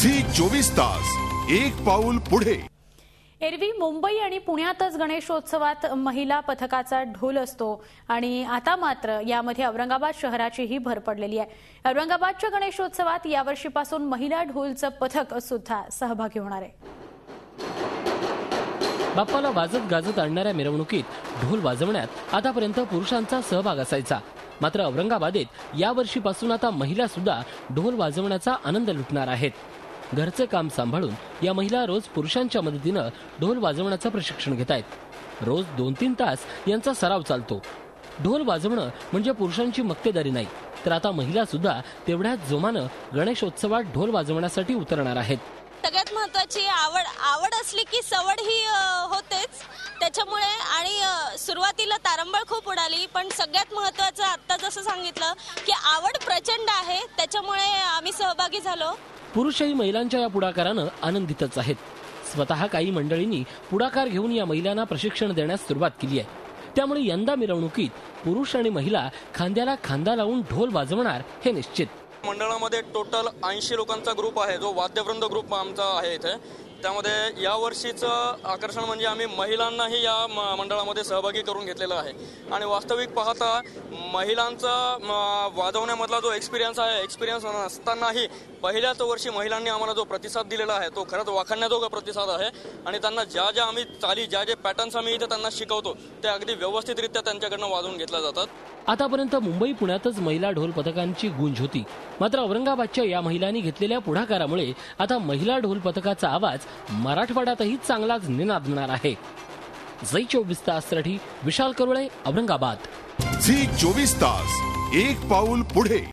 Zee 24 तास एक पाऊल पुढे। एरवी मुंबई आणि पुण्यातच गणेशोत्सवात महिला पथकाचा ढोल असतो आणि आता मात्र यामध्ये औरंगाबाद शहराचीही भर पडलेली आहे। औरंगाबादच्या गणेशोत्सवात यावर्षीपासून महिला ढोलचं पथक सुद्धा सहभागी होणार आहे। बाप्पाला वाजत गाजत आणणाऱ्या मिरवणुकीत ढोल वाजवण्यात आतापर्यंत पुरुषांचा सहभाग असायचा, मात्र औरंगाबादेत यावर्षीपासून आता महिला सुद्धा ढोल वाजवण्याचा आनंद लुटणार आहेत। घरचे काम सांभाळून या महिला रोज पुरुषांच्या मदतीने ढोल वाजवण्याचं प्रशिक्षण घेत आहेत। रोज 2-3 तास यांचा सराव चालतो। ढोल वाजवणं म्हणजे पुरुषांची मक्तेदारी नाही, तर आता महिला सुद्धा तेवढ्याच जोमानं गणेशोत्सवात ढोल वाजवण्यासाठी उतरणार आहेत। सगळ्यात महत्त्वाची आवड असली की सवड ही होतेच, त्याच्यामुळे आणि सुरुवातीला तारंबळ खूप उडाली, पण सगळ्यात महत्त्वाचं आता जसं सांगितलं की आवड प्रचंड आहे, त्याच्यामुळे आम्ही सहभागी झालो। पुरुषही महिलांच्या या पुढाकारानं आनंदितच आहेत। स्वतः काही मंडळींनी पुढाकार घेऊन या महिलांना प्रशिक्षण देण्यास सुरुवात केली आहे। त्यामुळे यंदा मिरवणुकीत पुरुष आणि महिला खांद्याला खांदा लावून ढोल वाजवणार हे निश्चित। मंडळामध्ये टोटल 80 लोकांचा ग्रुप आहे, जो वाद्यवृंद ग्रुप आमचा आहे इथे। त्यामध्ये यावर्षीचं आकर्षण म्हणजे आम्ही महिलांनाही या मंडळामध्ये सहभागी करून घेतलेला आहे आणि वास्तविक पाहता महिलांचा वाजवण्यामधला जो एक्सपिरियन्स नसतानाही पहिल्याच वर्षी महिलांनी आम्हाला जो प्रतिसाद दिलेला आहे तो खरंच वाखाणण्याजोगा प्रतिसाद आहे आणि त्यांना ज्या आम्ही ज्या पॅटर्न्स आम्ही इथे त्यांना शिकवतो ते अगदी व्यवस्थितरित्या त्यांच्याकडनं वाजवून घेतल्या जातात। आतापर्यंत मुंबई पुण्यातच महिला ढोल पथकांची गुंज होती, मात्र औरंगाबादच्या या महिलांनी घेतलेल्या पुढाकारामुळे आता महिला ढोल पथकाचा आवाज मराठवाड्यातही चांगलाच निनादणार आहे। झी 24 ताससाठी विशाल करुळे, औरंगाबाद। झी 24 तास एक पाऊल पुढे।